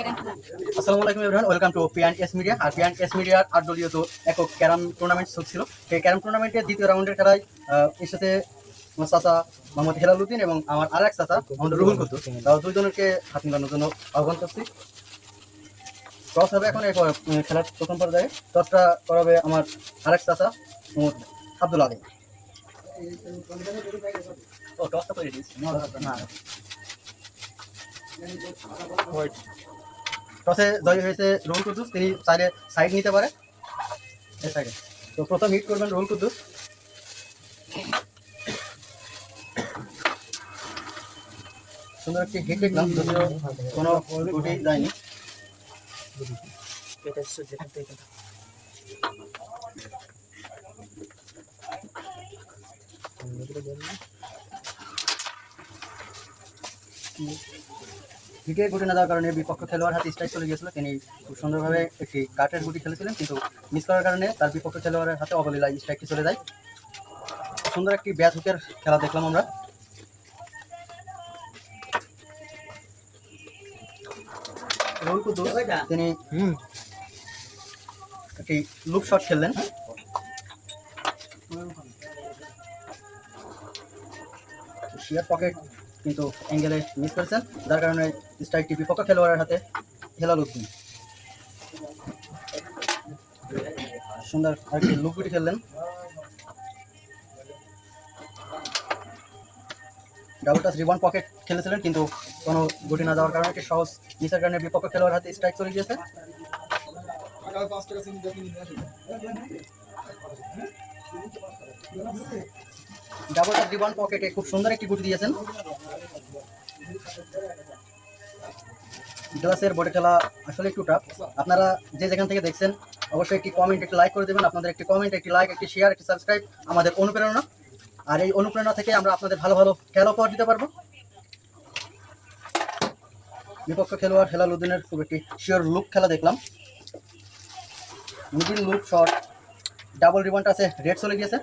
আসসালামু আলাইকুম everyone, welcome to PNS media. আর পিএনএস মিডিয়ার 8 দলীয় তো একক ক্যারাম টুর্নামেন্ট চলছিল। সেই ক্যারাম টুর্নামেন্টের দ্বিতীয় রাউন্ডের খেলায় এর সাথে আমার চাচা মোহাম্মদ হেলালুদ্দিন এবং আমার আরেক চাচা মোহাম্মদ রুহুল কুদ্দুস, দুইজনকে হাত মিলানোর জন্য আহ্বান করছি। টস হবে এখন এই খেলার প্রথম পর্যায়ে। টসটা করাবে আমার আরেক চাচা মোহাম্মদ আব্দুল আলী। ও টসটা করে দিয়েছি না, টসে জয়ী হয়েছে রুহুল কুদ্দুস। তিনি চাইলে সাইড নিতে পারে এই সাইডে। তো প্রথম হিট করবেন রুহুল কুদ্দুস। সুন্দর একটি হিট দেখলাম, যদিও কোনো গুটি যায়নি। হিটে গুটি না দেওয়ার কারণে বিপক্ষ খেলোয়াড় হাতে স্ট্রাইক চলে গিয়েছিল। তিনি খুব সুন্দরভাবে একটি কাঠের গুটি খেলেছিলেন, কিন্তু মিস করার কারণে তার বিপক্ষ খেলোয়াড়ের হাতে অবলীলায় স্ট্রাইকটি চলে যায়। সুন্দর একটি ব্যাট হুকের খেলা দেখলাম আমরা। রুহুল কুদ্দুস তিনি একটি লুপ শট খেললেন। শিয়ার পকেট কিন্তু অ্যাঙ্গেলে মিস করেছেন, যার কারণে স্ট্রাইকটি বিপক্ষ খেলোয়াড়ের হাতে। হেলালুদ্দিন সুন্দর আরেকটি লুপ গুটি খেললেন। ডাবল টাচ রিবন পকেট খেলেছিলেন, কিন্তু কোনো গুটি না যাওয়ার কারণে একটি সহজ মিসের কারণে বিপক্ষ খেলোয়াড়ের হাতে স্ট্রাইক চলে গিয়েছে। ডাবল টাচ রিবন পকেটে খুব সুন্দর একটি গুটি দিয়েছেন। গ্লাসের বোর্ডে খেলা আসলে একটু টাফ। আপনারা যে যেখান থেকে দেখছেন অবশ্যই একটি কমেন্ট, একটি লাইক করে দেবেন। আপনাদের একটি কমেন্ট, একটি লাইক, একটি শেয়ার, একটি সাবস্ক্রাইব আমাদের অনুপ্রেরণা। আর এই অনুপ্রেরণা থেকে আমরা আপনাদের ভালো ভালো খেলা উপহার দিতে পারবো। বিপক্ষ খেলোয়াড় হেলালুদ্দিনের খুব একটি শিওর লুক খেলা দেখলাম। মিডিল লুক শট, ডাবল রিবনটা আছে, রেড চলে গিয়েছে।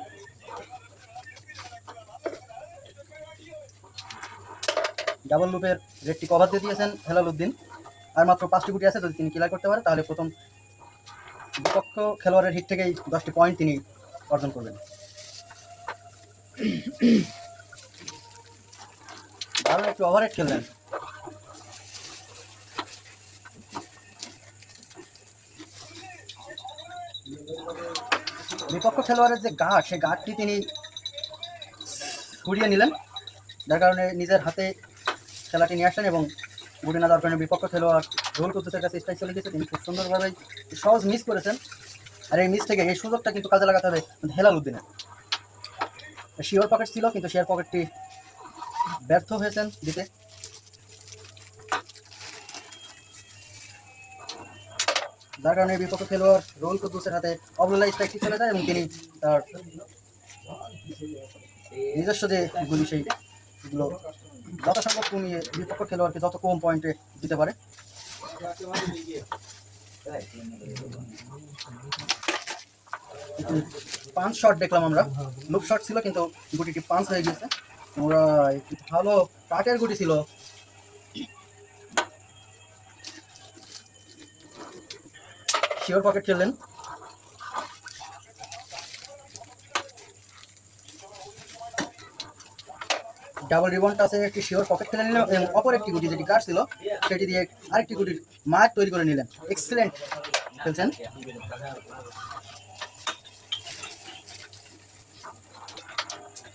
ডাবল লুপের রেডটি কভার দিয়ে দিয়েছেন হেলালুদ্দিন। আর মাত্র 5টি গুটি আছে, যদি তিনি ক্লিয়ার করতে পারে তাহলে প্রথম বিপক্ষ খেলোয়াড়ের হিট থেকেই 10টি পয়েন্ট তিনি অর্জন করবেন। দারুণ একটু ওভারহেড খেললেন। বিপক্ষ খেলোয়াড়ের যে গার্ড, সেই গার্ডটি তিনি ঘুরিয়ে নিলেন, যার কারণে নিজের হাতে খেলাটি নিয়ে আসলেন এবং গুটি না দেওয়ার কারণে বিপক্ষ খেলোয়াড় রুহুল কুদ্দুসের কাছে স্ট্রাইক চলে গেছে। তিনি খুব সুন্দরভাবে সহজ মিস করেছেন। আর এই মিস থেকে এই সুযোগটা কিন্তু কাজে লাগাতে হবে হেলালুদ্দিনের। শিওর পকেট ছিল, কিন্তু শেয়ার পকেটটি ব্যর্থ হয়েছেন দিতে। যার কারণে বিপক্ষ খেলোয়াড় রুহুল কুদ্দুসের হাতে অবলীলায় স্ট্রাইকটি চলে যায় এবং তিনি তার নিজস্ব যে গুলি সেইগুলো যথাসম্ভব কমিয়ে বিপক্ষ খেলোয়াড়কে যত কম পয়েন্টে দিতে পারে। পাঁচ শট দেখলাম আমরা, লুপ শট ছিল কিন্তু গুটিটি পাঁচ হয়ে গেছে। ওরা একটি ভালো কাটের গুটি ছিল। শিওর পকেট খেললেন। ডাবল রিবনটা আছে, একটি শিওর পকেট খেলে নিলেন এবং অপর একটি গুটি যেটি কাট ছিল সেটি দিয়ে আরেকটি গুটির মার্ক তৈরি করে নিলেন। এক্সেলেন্ট খেলছেন।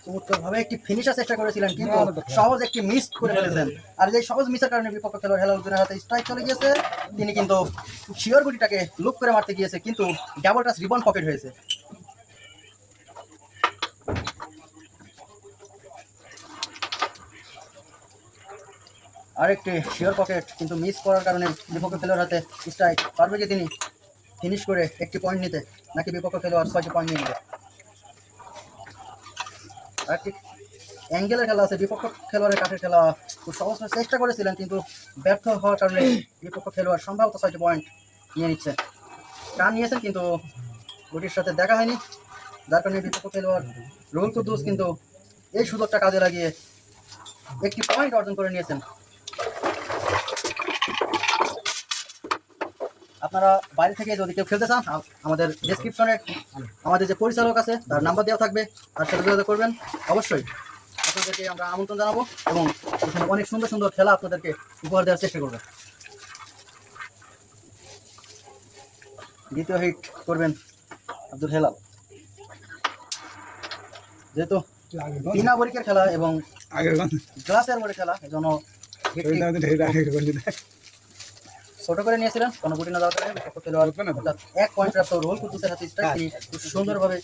চমৎকারভাবে একটি ফিনিশার চেষ্টা করেছিলেন, কিন্তু সহজ একটি মিস করে ফেলেছেন। আর এই সহজ মিসের কারণে বিপক্ষ খেলোয়াড় হেলালুদ্দিনের হাতে স্ট্রাইক চলে গিয়েছে। তিনি কিন্তু শিওর গুটিটাকে লুপ করে মারতে গিয়েছে, কিন্তু ডাবল টাচ রিবন পকেট হয়েছে। আরেকটি শিওর পকেট কিন্তু মিস করার কারণে বিপক্ষ খেলোয়াড় হাতে স্ট্রাইক। পারবে কি তিনি ফিনিশ করে একটি পয়েন্ট নিতে, নাকি বিপক্ষ খেলোয়াড় 6টি পয়েন্ট নিয়ে নিতে? আরেকটি অ্যাঙ্গেলের খেলা আছে, বিপক্ষ খেলোয়াড়ের কাঠের খেলা। খুব সহজ চেষ্টা করেছিলেন, কিন্তু ব্যর্থ হওয়ার কারণে বিপক্ষ খেলোয়াড় সম্ভবত 6টি পয়েন্ট নিয়ে নিচ্ছে। রান নিয়েছেন কিন্তু গুটির সাথে দেখা হয়নি, যার কারণে বিপক্ষ খেলোয়াড় রুহুল কুদ্দুস কিন্তু এই সুযোগটা কাজে লাগিয়ে একটি পয়েন্ট অর্জন করে নিয়েছেন। আপনারা বাইরে থেকে যদি কেউ খেলতে চান আমাদের ডেসক্রিপশনে আমাদের যে পরিচালক আছে তার নাম্বার দেওয়া থাকবে, তার সাথে যোগাযোগ করবেন। অবশ্যই আপনাদেরকে আমরা আমন্ত্রণ জানাবো এবং এখানে অনেক সুন্দর সুন্দর খেলা আপনাদেরকে উপহার দেওয়ার চেষ্টা করবেন। দ্বিতীয় হিট করবেন আব্দুল হেলাল। যেহেতু বিনা বরিকের খেলা এবং গ্লাসের বড়ি খেলা, এজন্য ছোট করে নিয়েছিলেন, কোনো গুটি না যাওয়ার কারণে অর্থাৎ 1 পয়েন্ট প্রাপ্ত রুহুল কুদ্দুসের হাতে স্ট্রাইক, তিনি খুব সুন্দরভাবে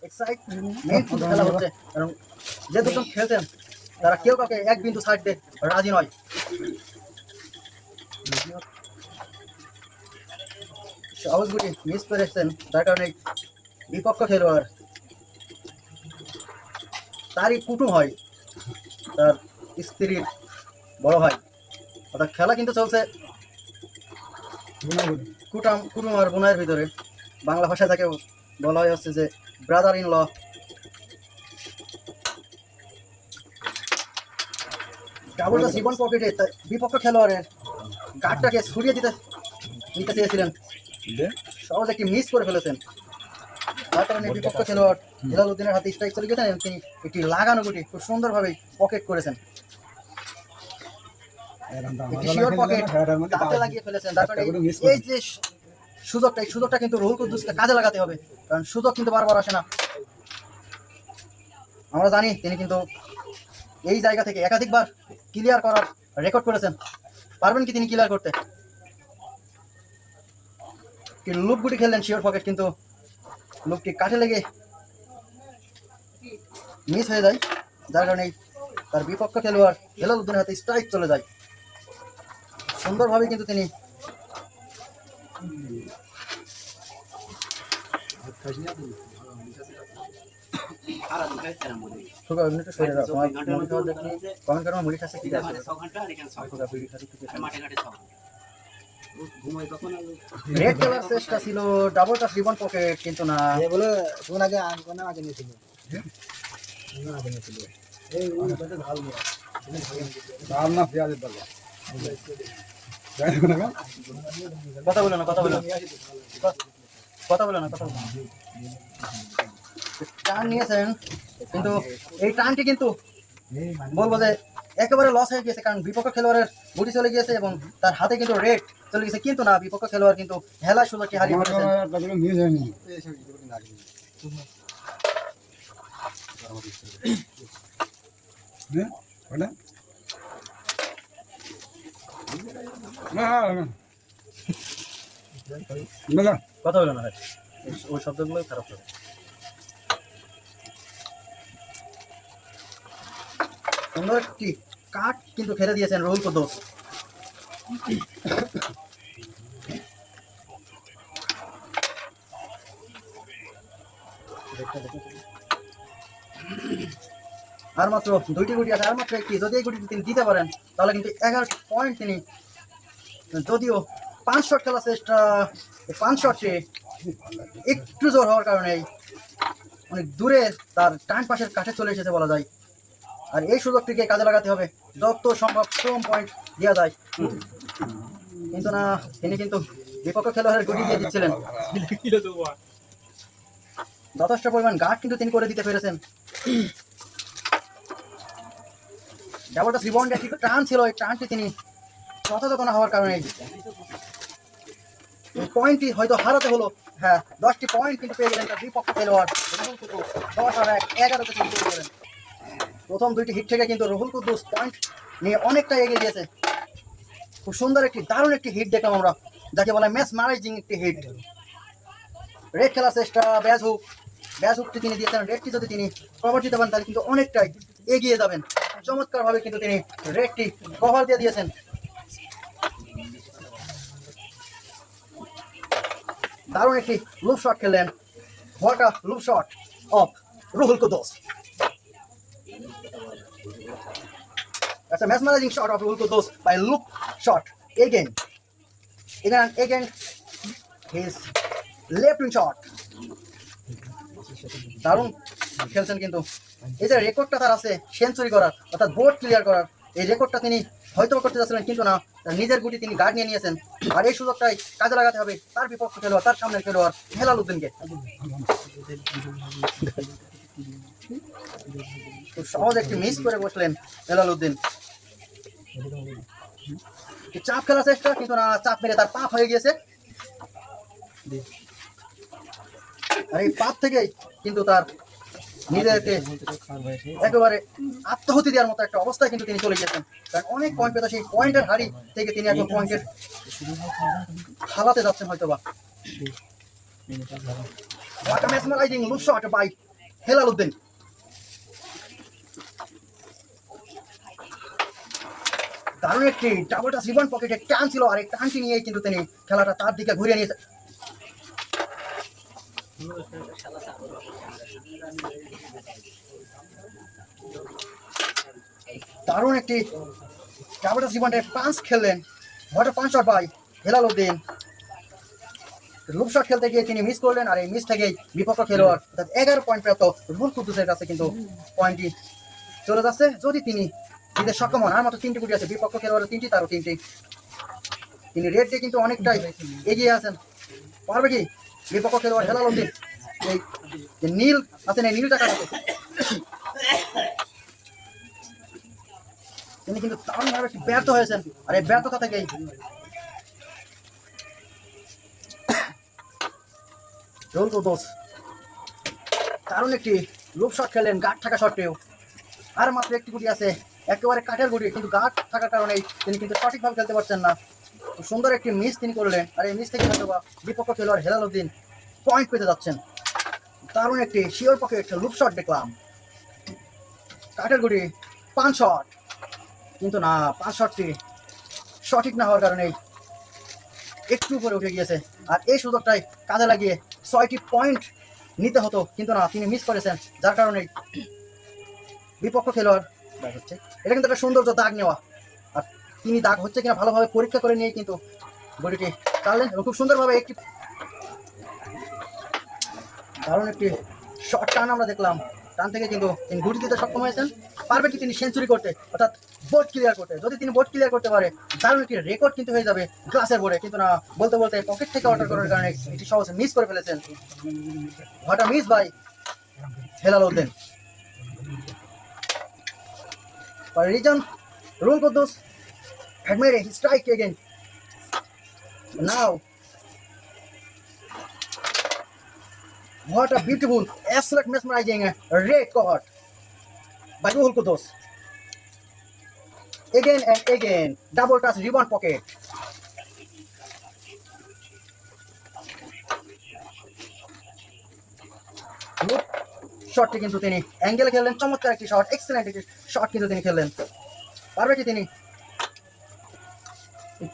এক্সাইটমেন্ট খেলা হচ্ছে, কারণ যে দুজন খেলছেন তারা কেউ কাউকে এক বিন্দু সাইড দিয়ে রাজি নয়। সহজ গুটি মিস করেছেন, যার কারণে বিপক্ষ খেলোয়াড় তারই কুটুম হয়, তার স্ত্রীর বড় ভাই, অর্থাৎ খেলা কিন্তু চলছে কুটুম আর বোনের ভিতরে। বাংলা ভাষায় তাকে বলা হয় হচ্ছে যে ব্রাদার ইন ল। ডাবলটা জীবন পকেটে বিপক্ষ খেলোয়াড়ের গার্ডটাকে ছড়িয়ে নিতে চেয়েছিলেন, সহজ একটি মিস করে ফেলেছেন, তার কারণে বিপক্ষ খেলোয়াড় হেলাল উদ্দিনের হাতে স্ট্রাইক চলে গেছেন এবং তিনি একটি লাগানো গুটি খুব সুন্দরভাবে পকেট করেছেন, লাগিয়ে ফেলেছেন। তার কারণে এই যে সুযোগটা, এই সুযোগটা কিন্তু রুহুল কুদ্দুসকে কাজে লাগাতে হবে, কারণ সুযোগ কিন্তু বারবার আসে না। আমরা জানি তিনি কিন্তু এই জায়গা থেকে একাধিকবার ক্লিয়ার করার রেকর্ড করেছেন। পারবেন কি তিনি ক্লিয়ার করতে? লুপ গুটি খেললেন শিওর পকেট, কিন্তু লুপটি কাঠে লেগে মিস হয়ে যায়, যার কারণে তার বিপক্ষ খেলোয়াড় হেলাল উদ্দিনের হাতে স্ট্রাইক চলে যায়। সুন্দরভাবে কিন্তু তিনি চেষ্টা ছিল ডাবল টাচ রিবন পকেট, কিন্তু না বলে আগে নিয়েছিল কথা বলো না, কথা বলো কথা বলো না, কথা বলো। টান নিয়েছেন, কিন্তু এই টানটি কিন্তু বলবো যে একেবারে লস হয়ে গেছে, কারণ বিপক্ষ খেলোয়াড়ের গুটি চলে গিয়েছে এবং তার হাতে কিন্তু রেড চলে গেছে, কিন্তু না, বিপক্ষ খেলোয়াড় কিন্তু হেলার সুযোগটি হারিয়ে ফেলেছেন। কথা বলো না, ওই শব্দগুলোই খারাপ হবে। সুন্দর একটি কাট কিন্তু খেলে দিয়েছেন রুহুল কুদ্দুস। আর মাত্র 2টি গুটি আছে, আর মাত্র একটি, যদি এই গুটিটি তিনি দিতে পারেন তাহলে কিন্তু 11 পয়েন্ট তিনি, যদিও 5 শট খেলা চেষ্টা, 5 শটে একটু জোর হওয়ার কারণে অনেক দূরে তার ডান পাশের কাঠে চলে এসেছে বলা যায়। আর এই সুযোগটিকে কাজে লাগাতে হবে, যত সম্ভব কম পয়েন্ট দেওয়া যায়, কিন্তু না, তিনি কিন্তু বিপক্ষ খেলোয়াড়ের গুটি দিয়ে দিচ্ছিলেন। যথেষ্ট পরিমাণ গার্ড কিন্তু তিনি করে দিতে পেরেছেন। ডাবল টাচ রিবাউন্ড একটি টান ছিল, এই টানটি তিনি যথাযথ না হওয়ার কারণে পয়েন্টটি হয়তো হারাতে হলো। হ্যাঁ, 10টি পয়েন্ট কিন্তু পেয়ে গেলেন তার বিপক্ষ খেলোয়াড়। 10-11-তে কিন্তু পেয়ে গেলেন। প্রথম 2টি হিট থেকে কিন্তু রুহুল কুদ্দুস পয়েন্ট নিয়ে অনেকটা এগিয়ে গিয়েছে। খুব সুন্দর একটি দারুণ একটি হিট দেখলাম আমরা, যাকে বলা ম্যাচ ম্যারেজিং একটি হিট। রেড খেলার চেষ্টা, ব্যাজ হুকটি তিনি দিয়েছেন। রেডটি যদি তিনি কভার দিতে পারেন তাহলে কিন্তু অনেকটাই এগিয়ে যাবেন। চমৎকারভাবে কিন্তু তিনি রেডটি কভার দিয়ে দিয়েছেন। দারুণ একটি লুপ শট খেললেন। What a loop shot of Ruhul Kuddus. That's a mesmerizing shot of Ruhul Quddus by loop shot again and again his left wing shot. দারুণ খেলছেন, কিন্তু এই যে রেকর্ডটা তার আছে সেঞ্চুরি করার, অর্থাৎ বোর্ড ক্লিয়ার করার, এই রেকর্ডটা তিনি হয়তো করতে যাচ্ছিলেন, কিন্তু না, তার নিজের গুটি তিনি গার্ড নিয়ে নিয়েছেন। আর এই সুযোগটাই কাজে লাগাতে হবে তার বিপক্ষ খেলোয়াড়, তার সামনের খেলোয়াড় হেলাল উদ্দিনকে। খুব সহজ একটি মিস করে বসলেন হেলাল উদ্দিন। চাপ খেলার চেষ্টা, কিন্তু না, চাপ মেরে তার পাপ হয়ে গিয়েছে। আর এই পাপ থেকেই কিন্তু তার নিজেকে একেবারে আত্মহতি দেওয়ার মতো একটা অবস্থায় কিন্তু তিনি চলে গিয়েছেন। কারণ অনেক পয়েন্ট পেত, সেই পয়েন্টের হারি থেকে তিনি এখন পয়েন্টের হালাতে যাচ্ছেন হয়তো বা। What a mesmerizing loop shot by Helal Uddin. দারুণ একটি ডাবল টাচ রিবাউন্ড পকেটে টান ছিল, আর এই টানটি নিয়ে কিন্তু তিনি খেলাটা তার দিকে ঘুরিয়ে নিয়েছে। দারুণ একটি ডাবল টাচ রিবাউন্ডে পাঁচ খেললেন। What a punch shot by Helal Uddin. Loop shot খেলতে গিয়ে তিনি মিস করলেন, আর এই মিস থেকেই বিপক্ষ খেলোয়াড় অর্থাৎ 11 পয়েন্ট প্রাপ্ত রুহুল কুদ্দুসের কাছে কিন্তু পয়েন্টটি চলে যাচ্ছে। যদি তিনি দিতে সক্ষম হন, আর মাত্র 3টি গুটি আছে, বিপক্ষ খেলোয়াড়ের 3টি, তারও 3টি। তিনি রেড দিয়ে কিন্তু অনেকটাই এগিয়ে আছেন। পারবে কি বিপক্ষ খেলোয়াড় হেলাল উদ্দিন এই যে নীল আছেন, এই নীলটা কাটাতে? তিনি কিন্তু দারুণভাবে ব্যর্থ হয়েছেন, আর এই ব্যর্থতা থেকেই রুহুল কুদ্দুস দারুণ একটি লুপ শট খেলেন, গার্ড থাকা সত্ত্বেও। আর মাত্র একটি গুটি আছে, একেবারে কাঠের গুটি, কিন্তু গার্ড থাকার কারণে তিনি কিন্তু সঠিকভাবে খেলতে পারছেন না। সুন্দর একটি মিস তিনি করলেন, আর এই মিস থেকে হয়তো বা বিপক্ষ খেলোয়াড় হেলাল উদ্দিন পয়েন্ট পেতে যাচ্ছেন। দারুণ একটি শিওর পকেট লুপ শট দেখলাম, কাঠের গুটি, 5 শট, কিন্তু না, 5 শটটি সঠিক না হওয়ার কারণে একটু উপরে উঠে গিয়েছে। আর এই সুযোগটাই কাজে লাগিয়ে 6টি পয়েন্ট নিতে হতো, কিন্তু না, তিনি মিস করেছেন, যার কারণে বিপক্ষ খেলোয়াড় দাগ হচ্ছে। এটা কিন্তু একটা সৌন্দর্য দাগ নেওয়া, আর তিনি দাগ হচ্ছে কিনা ভালোভাবে পরীক্ষা করে নিয়ে কিন্তু গড়িটি টানলেন, এবং খুব সুন্দরভাবে একটি দারুণ একটি শর্ট টান আমরা দেখলাম। টান থেকে কিন্তু তিনি গুটি দিতে সক্ষম হয়েছেন। পারবে কি তিনি সেঞ্চুরি করতে, অর্থাৎ বোর্ড ক্লিয়ার করতে? যদি তিনি বোর্ড ক্লিয়ার করতে পারে, দারুণ একটি রেকর্ড কিন্তু হয়ে যাবে গ্লাসের বোর্ডে, কিন্তু না, বলতে বলতে পকেট থেকে অর্ডার করার কারণে এটি সহজে মিস করে ফেলেছেন। What a miss by Helal Uddin. For a reason, Ruhul Quddus had made a strike again. Now, what a beautiful, excellent, mesmerizing red caught by Ruhul Quddus. Again and again, double touch rebound pocket. Look, শটটি কিন্তু তিনি অ্যাঙ্গেলে খেললেন, চমৎকার একটি shot, excellent একটি shot কিন্তু তিনি খেললেন। পারবে কি তিনি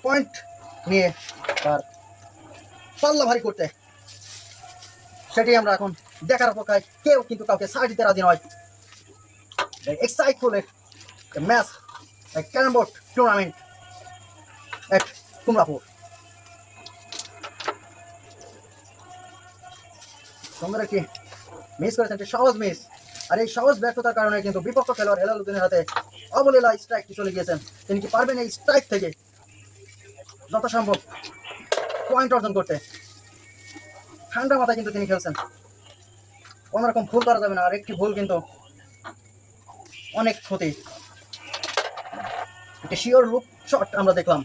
পয়েন্ট নিয়ে তার পাল্লা ভারী করতে? সেটি আমরা এখন দেখার অপেক্ষায়। কেউ কিন্তু কাউকে ছাড় দিতে রাজি নয়। এক্সাইটফুল ম্যাচ, ক্যারাম বোর্ড টুর্নামেন্ট এট কুমড়াপুর। সুন্দর একটি মিস করেছেন, একটি সহজ মিস, আর এই সহজ ব্যর্থতার কারণে কিন্তু বিপক্ষ খেলোয়াড় হেলাল উদ্দিনের হাতে অবলীলা স্ট্রাইকটি চলে গিয়েছেন। তিনি কি পারবেন এই স্ট্রাইক থেকে যথাসম্ভব পয়েন্ট অর্জন করতে? ঠান্ডা মাথায় কিন্তু তিনি খেলছেন, কোনোরকম ভুল করা যাবে না, আর একটি ভুল কিন্তু অনেক ক্ষতি। একটি শিওর লুপ শট আমরা দেখলাম,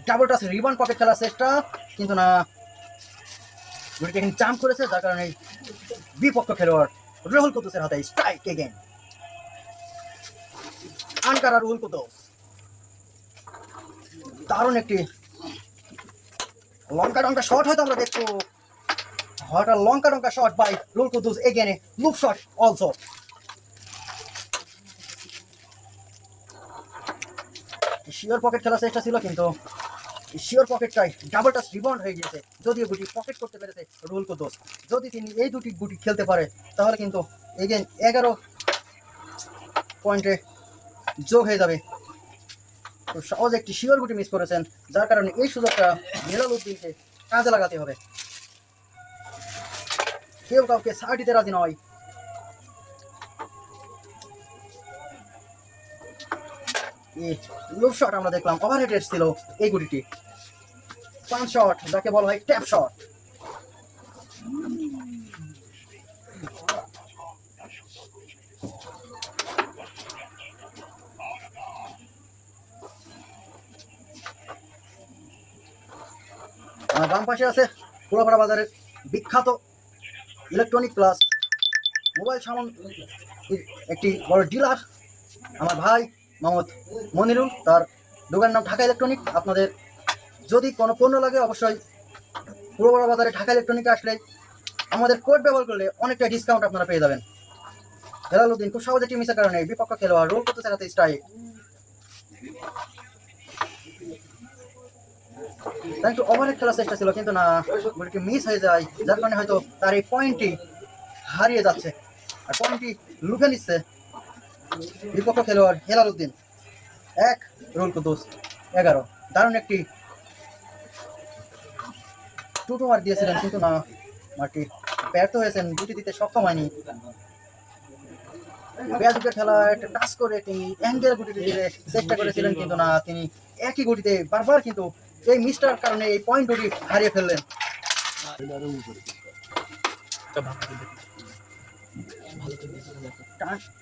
ডাবল টাচ রিবাউন্ড পকেট খেলার চেষ্টা, কিন্তু না, গুটিটি এখানে জাম্প করেছে, যার কারণে বিপক্ষ খেলোয়াড় রুহুল কুদ্দুসের হাতে স্ট্রাইক এগেন। আনকারা রুহুল কুদ্দুস দারুণ একটি লঙ্কা টঙ্কা শট হয়তো আমরা দেখবো। What a লঙ্কা টঙ্কা shot by Ruhul Kuddus, again a loop shot also. Sure pocket খেলার চেষ্টা ছিল, কিন্তু শিওর পকেটটাই ডাবল টাচ রিবাউন্ড হয়ে গিয়েছে। যদিও গুটি পকেট করতে পেরেছে রুহুল কুদ্দুস, যদি তিনি এই দুটি গুটি খেলতে পারে, তাহলে কিন্তু এগেন 11 পয়েন্টে যোগ হয়ে যাবে। তো সহজ একটি শিওর গুটি মিস করেছেন, যার কারণে এই সুযোগটা হেলাল উদ্দিনকে কাজে লাগাতে হবে। কেউ কাউকে ছাড় দিতে রাজি নয়। লুপ শট আমরা দেখলাম, ওভারহেড ছিল এই গুটিটি। পাঁচ শট যাকে বলা হয় ট্যাপ শট। বাম পাশে আছে কুলাপাড়া বাজারের বিখ্যাত ইলেকট্রনিক প্লাস মোবাইল সামান একটি বড় ডিলার আমার ভাই মোহাম্মদ মনিরুল, তার দোকানের নাম ঢাকা ইলেকট্রনিক। আপনাদের যদি কোনো পণ্য লাগে অবশ্যই কুলাপাড়া বাজারে ঢাকা ইলেকট্রনিকে আসলে আমাদের কোড ব্যবহার করলে অনেকটা ডিসকাউন্ট আপনারা পেয়ে যাবেন। হেলালুদ্দিন খুব সহজে টিম মিসের কারণে বিপক্ষ খেলোয়াড় রোল করতে চালাতে স্ট্রাইক। তাই একটু ওভারহেড খেলার চেষ্টা ছিল কিন্তু না, বলটি মিস হয়ে যায়, যার কারণে হয়তো তার এই পয়েন্টটি হারিয়ে যাচ্ছে আর পয়েন্টটি লুফে নিচ্ছে বিপক্ষ খেলোয়াড় হেলালুদ্দিন। 1 রোল কুদ্দুস 11। দারুণ একটি টুটু মার দিয়েছিলেন কিন্তু না, মারটি ব্যর্থ হয়েছেন, দুটি দিতে সক্ষম হয়নি। বেয়াজুকের খেলা একটা টাচ করে তিনি অ্যাঙ্গেল গুটিতে দিতে চেষ্টা করেছিলেন কিন্তু না, তিনি একই গুটিতে বারবার কিন্তু এই মিসটার কারণে এই পয়েন্ট দুটি হারিয়ে ফেললেন।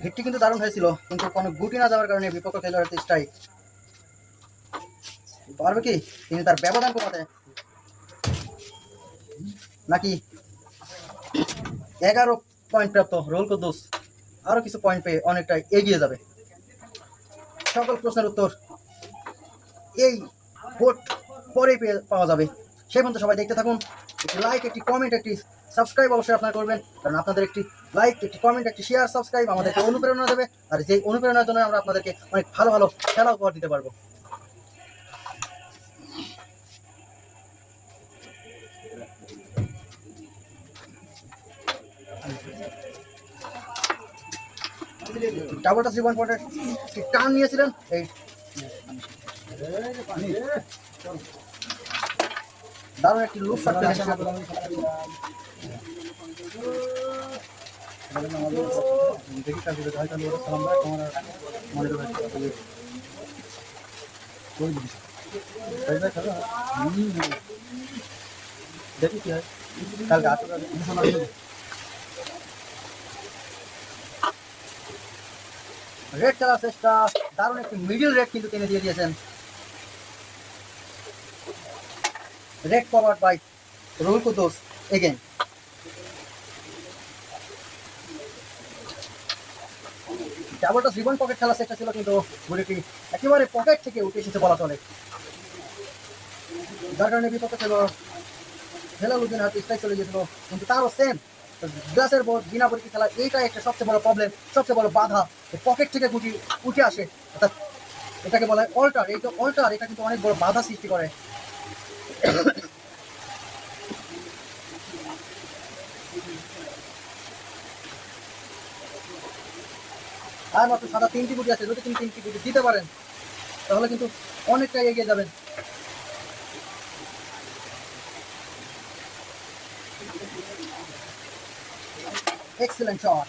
হিটটি কিন্তু দারুণ হয়েছিল কিন্তু কোনো গুটি না যাওয়ার কারণে বিপক্ষ খেলোয়াড় স্ট্রাইক। পারবে কি তিনি তার ব্যবধান কমাতে, নাকি 11 পয়েন্ট প্রাপ্ত রোল কুদ্দুস আরো কিছু পয়েন্ট পেয়ে অনেকটা এগিয়ে যাবে? সকল প্রশ্নের উত্তর এই ভোট পরে পাওয়া যাবে। সেই পর্যন্ত সবাই দেখতে থাকুন। একটি লাইক, একটি কমেন্ট, একটি সাবস্ক্রাইব অবশ্যই আপনারা করবেন, কারণ আপনাদের একটি লাইক, একটি কমেন্ট, একটি শেয়ার, সাবস্ক্রাইব আমাদেরকে অনুপ্রেরণা দেবে, আর যেই অনুপ্রেরণার জন্য আমরা আপনাদেরকে অনেক ভালো ভালো খেলা উপহার দিতে পারবো। ডাবলটা 3 পয়েন্টের টার্ন নিয়েছিলেন, এই দারুণ একটি লুপ শট খেলেছেন। দেখি কি হয় কালকে রেড খেলার চেষ্টা, দারুণ একটি মিডিল রেড কিন্তু তিনি দিয়ে দিয়েছেন। Red covered by Ruhul Kuddus again. ডাবলটা রিবন পকেট খেলার চেষ্টা ছিল কিন্তু গুলিটি একেবারে পকেট থেকে উঠে এসেছে বলা চলে, যার কারণে বিপক্ষ খেলোয়াড় হেলালুদ্দিন হাতে স্ট্রাইক চলে গিয়েছিল। কিন্তু তারও সেম গ্লাসের বোর্ড বিনা পরীক্ষা খেলা, এইটা একটা সবচেয়ে বড় প্রবলেম, সবচেয়ে বড় বাধা। পকেট থেকে গুটি উঠে আসে, অর্থাৎ এটাকে বলা হয় অল্টার। এই তো অল্টার, এটা কিন্তু অনেক বড় বাধা সৃষ্টি করে। আর মাত্র সাদা 3টি গুটি আছে, যদি তিনি 3টি গুটি দিতে পারেন তাহলে কিন্তু অনেকটা এগিয়ে যাবেন। Excellent shot,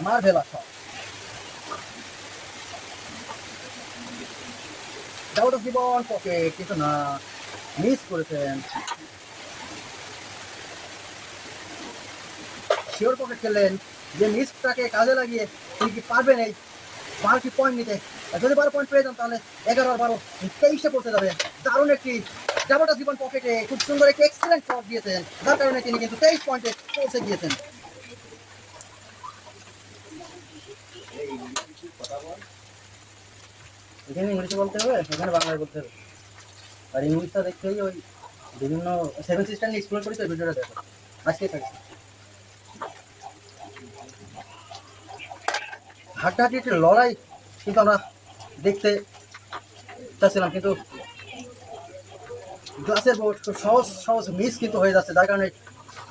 marvellous shot. Doubt of Jibon pocket কিন্তু না, মিস করেছেন। শিওর পকেট খেললেন, যে মিসটাকে কাজে লাগিয়ে তিনি কি পারবেন এই 12টি পয়েন্ট নিতে? যদি 12 পয়েন্ট পেয়ে যান তাহলে 11 আর 12 23-এ পড়তে যাবে। দারুণ একটি ডাবলটা জীবন পকেটে খুব সুন্দর একটি এক্সেলেন্ট শট দিয়েছেন, যার কারণে তিনি কিন্তু 23 পয়েন্টে পৌঁছে গিয়েছেন। এখানে ইংলিশে বলতে হবে, এখানে বাংলায় বলতে হবে, আর ইংলিশটা দেখতেই ওই বিভিন্ন 7 সিস্টেম নিয়ে এক্সপ্লোর করি তো ভিডিওটা দেখো আজকে থাকছে। হাড্ডাহাড্ডি একটি লড়াই কিন্তু আমরা দেখতে চাচ্ছিলাম, কিন্তু গ্লাসের বোর্ড খুব সহজ সহজ মিস কিন্তু হয়ে যাচ্ছে, যার কারণে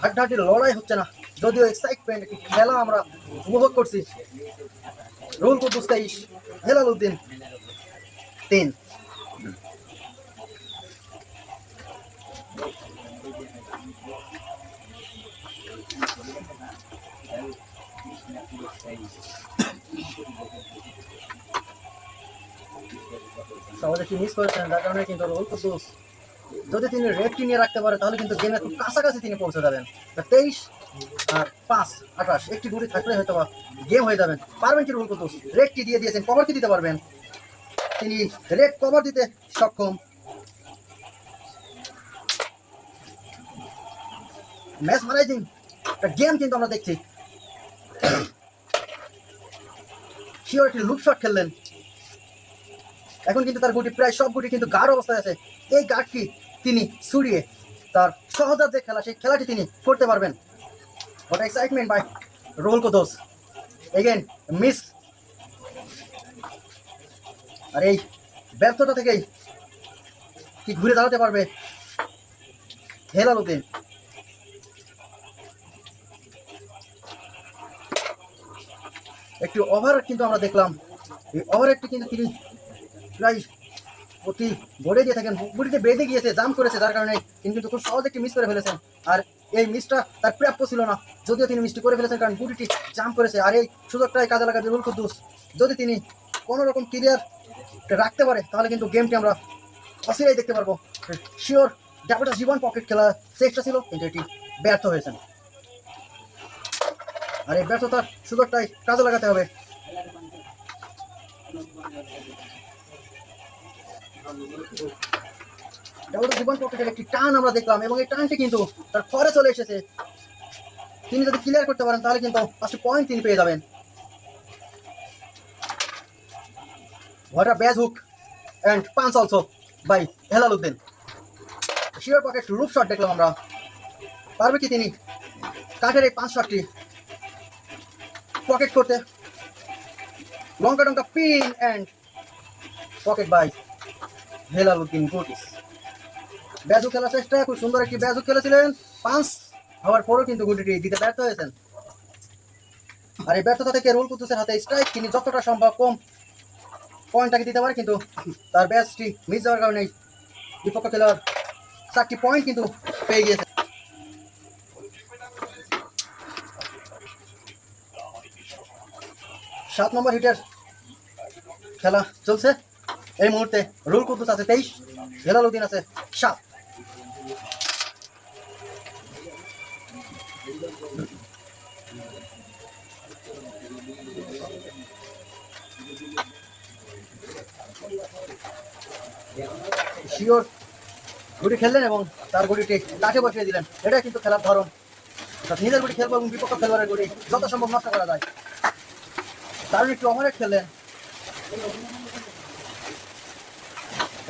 হাড্ডাহাড্ডি লড়াই হচ্ছে না, যদিও এক্সাইটমেন্ট একটি খেলা আমরা উপভোগ করছি। রুল কুদ্দুস 23, হেলালুদ্দিন 3। সহজে কি মিস করেছেন, যার কারণে কিন্তু রুহুল কুদ্দুস যদি তিনি রেডটি নিয়ে রাখতে পারে তাহলে কিন্তু গেমের খুব কাছাকাছি তিনি পৌঁছে যাবেন। 23 আর 5 28 একটি গুটি থাকলে হয়তো গেম হয়ে যাবেন। পারবেন কি রুহুল কুদ্দুস? রেডটি দিয়ে দিয়েছেন, কভার কি দিতে পারবেন? তিনি রেড কভার দিতে সক্ষম। ম্যাচ ম্যানেজিং একটা গেম কিন্তু আমরা দেখছি। শিওর একটি লুপ শট খেললেন। এখন কিন্তু তার গুটি প্রায় সব গুটি কিন্তু গাঢ় অবস্থায় আছে। এই গাঢ়টি তিনি ছুড়িয়ে তার সহজাত যে খেলা, সেই খেলাটি তিনি করতে পারবেন। What excitement by Rahul Kudos. Again, miss. আর এই ব্যর্থতা থেকেই কি ঘুরে দাঁড়াতে পারবে হেলালুদ্দিন? একটি ওভার কিন্তু আমরা দেখলাম। এই ওভারটি কিন্তু তিনি প্রায় প্রতি বোর্ডে দিয়ে থাকেন, বুটিতে বেঁধে গিয়েছে, জাম্প করেছে, যার কারণে তিনি কিন্তু খুব সহজে একটি মিস করে ফেলেছেন। আর এই মিসটা তার প্রাপ্য ছিল না, যদিও তিনি মিসটি করে ফেলেছেন কারণ বুটিটি জাম্প করেছে। আর এই সুযোগটাই কাজে লাগাবে রুহুল কুদ্দুস। যদি তিনি কোনো রকম ক্লিয়ার রাখতে পারে তাহলে কিন্তু গেমটি আমরা অচিরেই দেখতে পারবো। শিওর ডাবলটা জীবন পকেট খেলার চেষ্টা ছিল, কিন্তু এটি ব্যর্থ হয়েছেন। আর এই ব্যর্থতার সুযোগটাই কাজে লাগাতে হবে। ডাবলটা জীবন পকেটের একটি টান আমরা দেখলাম এবং এই টানটি কিন্তু তার ফরে চলে এসেছে। তিনি যদি ক্লিয়ার করতে পারেন তাহলে কিন্তু 5 পয়েন্ট তিনি পেয়ে যাবেন। What a bad hook and punch also by Helaluddin. Sure pocket loop shot দেখলাম আমরা। পারবে কি তিনি কাঠের এই 5 শটটি পকেট করতে? লঙ্কা টঙ্কা pin and pocket by Helaluddin গুটিস। ব্যাজু খেলার চেষ্টা, খুব সুন্দর একটি ব্যাজু খেলেছিলেন। 5 হওয়ার পরও কিন্তু গুটিটি দিতে ব্যর্থ হয়েছেন। আর এই ব্যর্থতা থেকে রুহুল কুদ্দুসের হাতে স্ট্রাইক, তিনি যতটা সম্ভব কম পয়েন্টটাকে দিতে পারে, কিন্তু তার ব্যাচটি মিস যাওয়ার কারণে বিপক্ষ খেলোয়াড় 4টি পয়েন্ট কিন্তু পেয়ে গিয়েছে। সাত নম্বর হিটের খেলা চলছে এই মুহূর্তে। রুহুল কুদ্দুস আছে 23, হেলালুদ্দিন আছে 7। শিওর গুটি খেললেন এবং তার গুটিটি কাঠে বসিয়ে দিলেন। এটা কিন্তু খেলার ধরন, নিজের গুটি খেলবো এবং বিপক্ষ খেলোয়াড়ের গুটি যত সম্ভব নষ্ট করা যায়। কারণ একটু ওভাররেট খেললেন,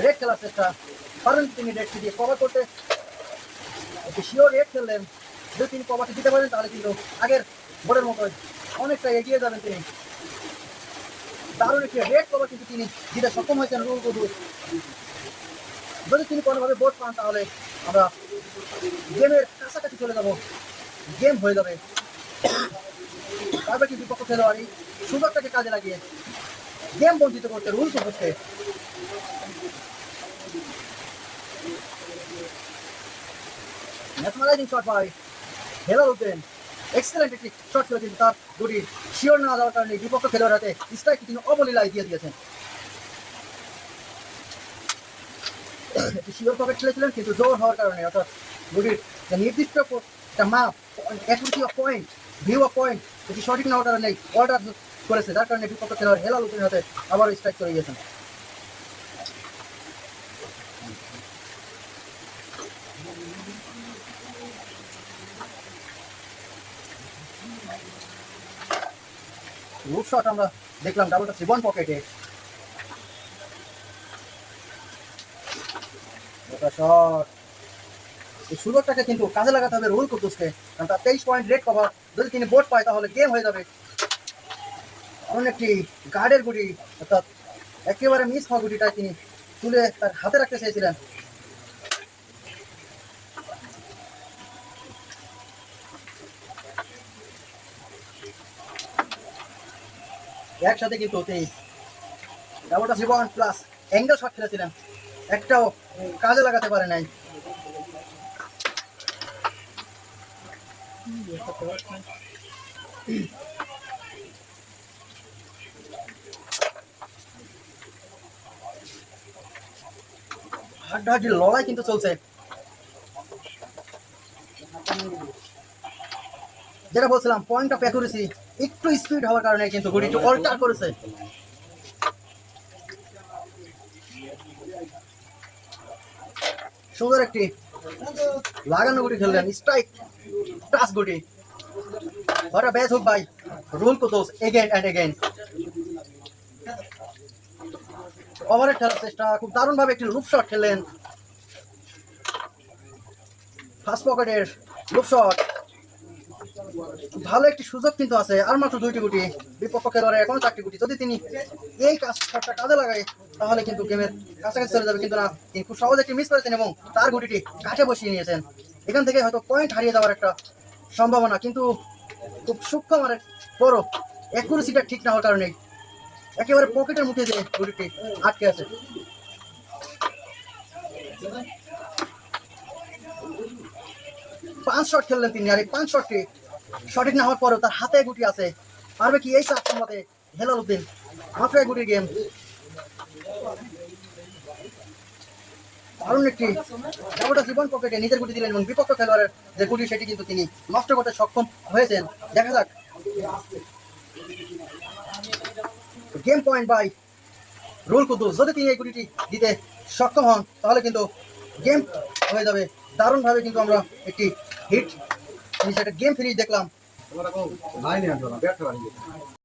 রেড খেলার চেষ্টা। পারেন তিনি রেডটি দিয়ে কভার করতে? একটি শিওর রেড খেললেন। যদি তিনি কভারটি দিতে পারেন তাহলে কিন্তু আগের বোর্ডের মতোই অনেকটা এগিয়ে যাবেন তিনি। দারুণ একটি রেড কভার কিন্তু তিনি দিতে সক্ষম হয়েছেন রুহুল কুদ্দুস। যদি তিনি কোনোভাবে বোর্ড পান তাহলে আমরা গেমের কাছাকাছি চলে যাব, গেম হয়ে যাবে। তারপরে কি বিপক্ষ খেলোয়াড় এই সুযোগটাকে কাজে লাগিয়ে গেম বঞ্চিত করতে রুহুল কুদ্দুসকে। Mathematical shot by Helaluddin. Excellent একটি শট ছিল, কিন্তু তার গুটি শিওর না যাওয়ার কারণে বিপক্ষ খেলোয়াড় হাতে স্ট্রাইক তিনি অবলীলায় দিয়ে দিয়েছেন। শিওর পকেট খেলেছিলেন, কিন্তু জোর হওয়ার কারণে, অর্থাৎ গুটির নির্দিষ্ট একটা মাপ, accuracy of point, view of point এটি সঠিক না হওয়ার কারণে অর্ডার করেছে, যার কারণে বিপক্ষ খেলোয়াড় হেলালুদ্দিনের হাতে আবারও স্ট্রাইক করে গিয়েছেন। লুপ শট আমরা দেখলাম ডাবলটা জীবন পকেটে। শট, এই সুযোগটাকে কিন্তু কাজে লাগাতে হবে রুহুল কুদ্দুসকে, কারণ তার 23 পয়েন্ট রেড কভার। যদি তিনি বোর্ড পায় তাহলে গেম হয়ে যাবে। অনেক একটি গার্ডের গুটি, অর্থাৎ একেবারে মিস হওয়া গুটিটা তিনি তুলে তার হাতে রাখতে চেয়েছিলেন। একসাথে কিন্তু তিনি ডাবলটা জীবন প্লাস অ্যাঙ্গেল শট খেলেছিলেন, একটাও কাজে লাগাতে পারে নাই। হাড্ডাহাড্ডি লড়াই কিন্তু চলছে। যেটা বলছিলাম, পয়েন্ট অফ অ্যাকুরেসি একটু স্পিড হওয়ার কারণে কিন্তু গুটিটি অল্টার করেছে। সুন্দর একটি লাগানো গুটি খেললেন, স্ট্রাইক টাচ গুটি। What a base hook by Rahul Kudos again and again. ওভারের খেলার চেষ্টা, খুব দারুণভাবে একটি লুপ শট খেললেন। ফার্স্ট পকেটের লুপ শট, ভালো একটি সুযোগ কিন্তু আছে। আর মাত্র 2টি গুটি, বিপক্ষ খেলোয়াড়ের এখনো 4টি গুটি। যদি তিনি এই শটটা কাজে লাগায় তাহলে কিন্তু গেমের কাছাকাছি চলে যাবে, কিন্তু না, তিনি খুব সহজে একটি মিস করেছেন এবং তার গুটিটি কাঠে বসিয়ে নিয়েছেন। এখান থেকে হয়তো পয়েন্ট হারিয়ে যাওয়ার একটা সম্ভাবনা, কিন্তু খুব সূক্ষ্ম মানে বড় অ্যাকুরেসিটা ঠিক না হওয়ার কারণে একেবারে পকেটের মুখে যে গুটিটি আটকে আছে। 5 শট খেললেন তিনি, আর এই 5 শটটি সঠিক না হওয়ার পরেও তার হাতে গুটি আছে। পারবে কি এই চাপ সামলাতে হেলালুদ্দিন? মাত্র এক গুটির গেম। দারুণ একটি ডাবলটা জীবন পকেটে নিজের গুটি দিলেন এবং বিপক্ষ খেলোয়াড়ের যে গুটি সেটি কিন্তু তিনি নষ্ট করতে সক্ষম হয়েছেন। দেখা যাক। Game point by Ruhul Quddus. যদি তিনি এই গুটিটি দিতে সক্ষম হন তাহলে কিন্তু গেম হয়ে যাবে। দারুণভাবে কিন্তু আমরা একটি হিট একটা গেম ফিনিশ দেখলাম।